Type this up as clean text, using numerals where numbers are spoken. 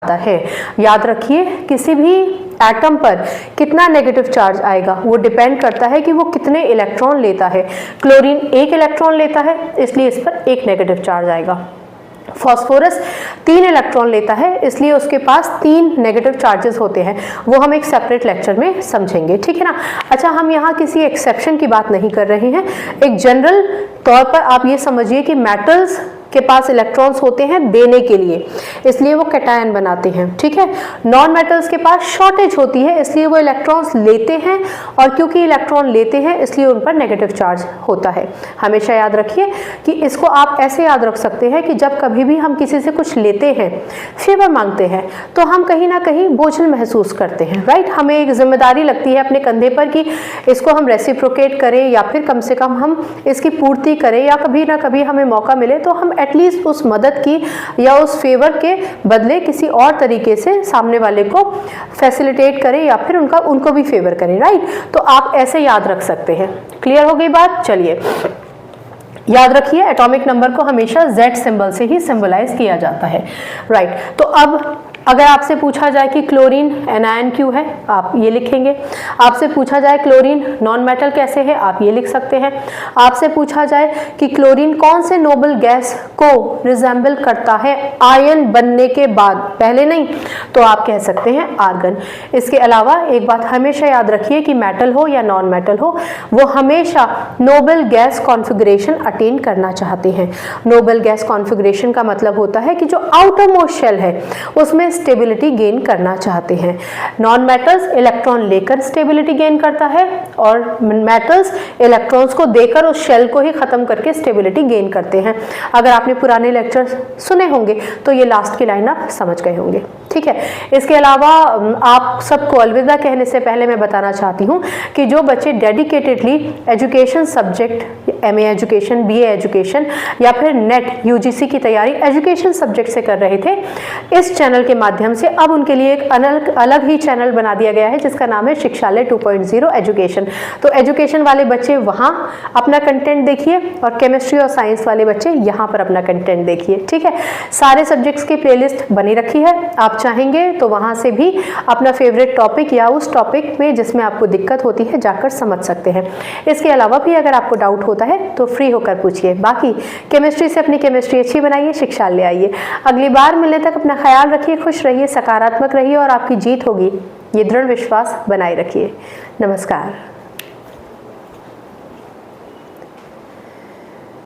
आता है। याद रखिए, किसी भी एटम पर कितना नेगेटिव चार्ज आएगा वो डिपेंड करता है कि वो कितने इलेक्ट्रॉन लेता है। क्लोरीन 1 इलेक्ट्रॉन लेता है, इसलिए इस पर 1 नेगेटिव चार्ज आएगा। फॉस्फोरस 3 इलेक्ट्रॉन लेता है, इसलिए उसके पास 3 नेगेटिव चार्जेस होते हैं। वो हम एक सेपरेट लेक्चर में समझेंगे, ठीक है ना। अच्छा, हम यहाँ किसी एक्सेप्शन की बात नहीं कर रहे हैं। एक जनरल तौर पर आप ये समझिए कि मेटल्स के पास इलेक्ट्रॉन्स होते हैं देने के लिए, इसलिए वो कैटायन बनाते हैं, ठीक है। नॉन मेटल्स के पास शॉर्टेज होती है, इसलिए वो इलेक्ट्रॉन्स लेते हैं, और क्योंकि इलेक्ट्रॉन लेते हैं इसलिए उन पर नेगेटिव चार्ज होता है। हमेशा याद रखिए कि इसको आप ऐसे याद रख सकते हैं कि जब कभी भी हम किसी से कुछ लेते हैं, फेवर मांगते हैं, तो हम कहीं ना कहीं बोझिल महसूस करते हैं, राइट। हमें एक जिम्मेदारी लगती है अपने कंधे पर कि इसको हम रेसिप्रोकेट करें, या फिर कम से कम हम इसकी पूर्ति करें, या कभी ना कभी हमें मौका मिले तो हम एटलीस्ट उस मदद की या उस फेवर के बदले किसी और तरीके से सामने वाले को फैसिलिटेट करें, या फिर उनको भी फेवर करें, राइट। तो आप ऐसे याद रख सकते हैं। क्लियर हो गई बात? चलिए, याद रखिए एटॉमिक नंबर को हमेशा Z सिंबल से ही सिंबलाइज किया जाता है, राइट। तो अब अगर आपसे पूछा जाए कि क्लोरीन एनायन क्यों है, आप ये लिखेंगे। आपसे पूछा जाए क्लोरीन नॉन मेटल कैसे है, आप ये लिख सकते हैं। आपसे पूछा जाए कि क्लोरीन कौन से नोबल गैस को रिजेंबल करता है आयन बनने के बाद, पहले नहीं, तो आप कह सकते हैं आर्गन। इसके अलावा एक बात हमेशा याद रखिए कि मेटल हो या नॉन मेटल हो, वो हमेशा नोबल गैस कॉन्फ़िगरेशन अटेन करना चाहते हैं। नोबल गैस कॉन्फ़िगरेशन का मतलब होता है कि जो आउटर मोस्ट शेल है उसमें स्टेबिलिटी गेन करना चाहते हैं। नॉन मेटल्स इलेक्ट्रॉन लेकर स्टेबिलिटी गेन करता है, और मेटल्स इलेक्ट्रॉन्स को देकर उस शेल को ही खत्म करके स्टेबिलिटी गेन करते हैं। अगर आपने पुराने लेक्चर्स सुने होंगे तो ये लास्ट की लाइन आप समझ गए होंगे, ठीक है। इसके अलावा आप सबको अलविदा कहने से पहले मैं बताना चाहती हूँ कि जो बच्चे dedicatedly education subject, MA education, BA education, या फिर नेट UGC की तैयारी एजुकेशन सब्जेक्ट से कर रहे थे, इस चैनल के माध्यम से अब उनके लिए एक अलग ही चैनल बना दिया गया है जिसका नाम है शिक्षालय 2.0 एजुकेशन। तो एजुकेशन वाले बच्चे वहाँ अपना कंटेंट देखिए, और केमिस्ट्री और साइंस वाले बच्चे यहाँ पर अपना कंटेंट देखिए, ठीक है। सारे सब्जेक्ट्स की प्लेलिस्ट बनी रखी है, आप चाहेंगे तो वहाँ से भी अपना फेवरेट टॉपिक या उस टॉपिक में जिसमें आपको दिक्कत होती है जाकर समझ सकते हैं। इसके अलावा भी अगर आपको डाउट होता है तो फ्री होकर पूछिए। बाकी केमिस्ट्री से अपनी केमिस्ट्री अच्छी बनाइए, शिक्षालय आइए। अगली बार मिलने तक अपना ख्याल रखिए, खुश रहिए, सकारात्मक रहिए, और आपकी जीत होगी, ये दृढ़ विश्वास बनाए रखिए। नमस्कार।